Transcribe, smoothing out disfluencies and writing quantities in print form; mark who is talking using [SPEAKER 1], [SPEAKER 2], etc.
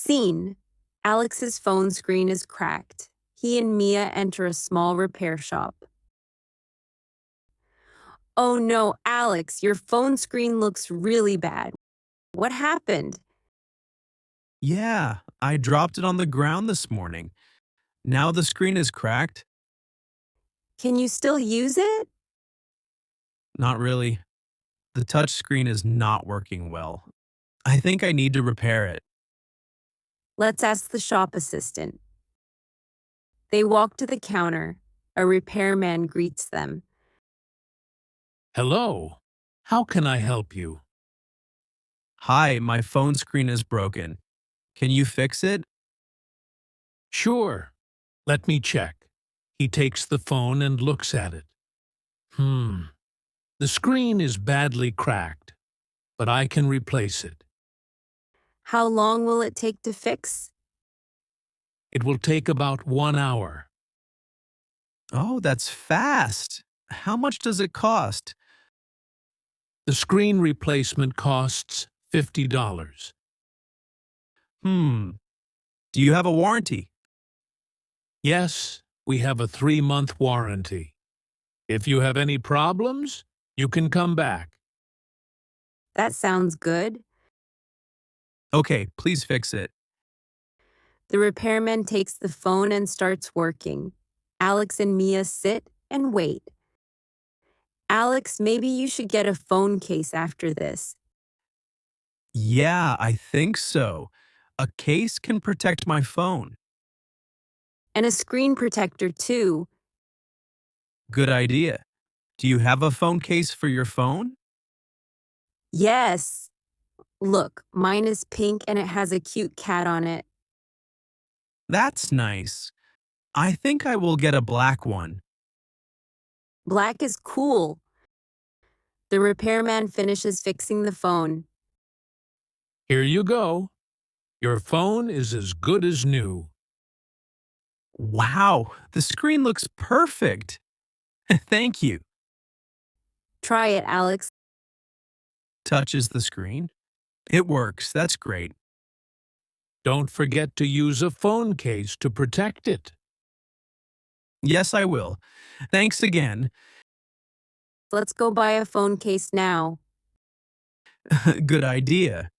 [SPEAKER 1] Scene. Alex's phone screen is cracked. He and Mia enter a small repair shop. Oh no, Alex, your phone screen looks really bad. What happened?
[SPEAKER 2] Yeah, I dropped it on the ground this morning. Now the screen is cracked?
[SPEAKER 1] Can you still use it?
[SPEAKER 2] Not really. The touch screen is not working well. I think I need to repair it.
[SPEAKER 1] Let's ask the shop assistant. They walk to the counter. A repairman greets them.
[SPEAKER 3] Hello. How can I help you?
[SPEAKER 2] Hi, my phone screen is broken. Can you fix it?
[SPEAKER 3] Sure. Let me check. He takes the phone and looks at it. The screen is badly cracked, but I can replace it.
[SPEAKER 1] How long will it take to fix?
[SPEAKER 3] It will take about 1 hour.
[SPEAKER 2] Oh, that's fast. How much does it cost?
[SPEAKER 3] The screen replacement costs $50.
[SPEAKER 2] Do you have a warranty?
[SPEAKER 3] Yes, we have a 3-month warranty. If you have any problems, you can come back.
[SPEAKER 1] That sounds good.
[SPEAKER 2] Okay, please fix it.
[SPEAKER 1] The repairman takes the phone and starts working. Alex and Mia sit and wait. Alex, maybe you should get a phone case after this.
[SPEAKER 2] Yeah, I think so. A case can protect my phone.
[SPEAKER 1] And a screen protector, too.
[SPEAKER 2] Good idea. Do you have a phone case for your phone?
[SPEAKER 1] Yes. Look, mine is pink and it has a cute cat on it.
[SPEAKER 2] That's nice. I think I will get a black one.
[SPEAKER 1] Black is cool. The repairman finishes fixing the phone.
[SPEAKER 3] Here you go. Your phone is as good as new.
[SPEAKER 2] Wow, the screen looks perfect. Thank you.
[SPEAKER 1] Try it, Alex.
[SPEAKER 2] Touches the screen. It works. That's great.
[SPEAKER 3] Don't forget to use a phone case to protect it.
[SPEAKER 2] Yes, I will. Thanks again.
[SPEAKER 1] Let's go buy a phone case now.
[SPEAKER 2] Good idea.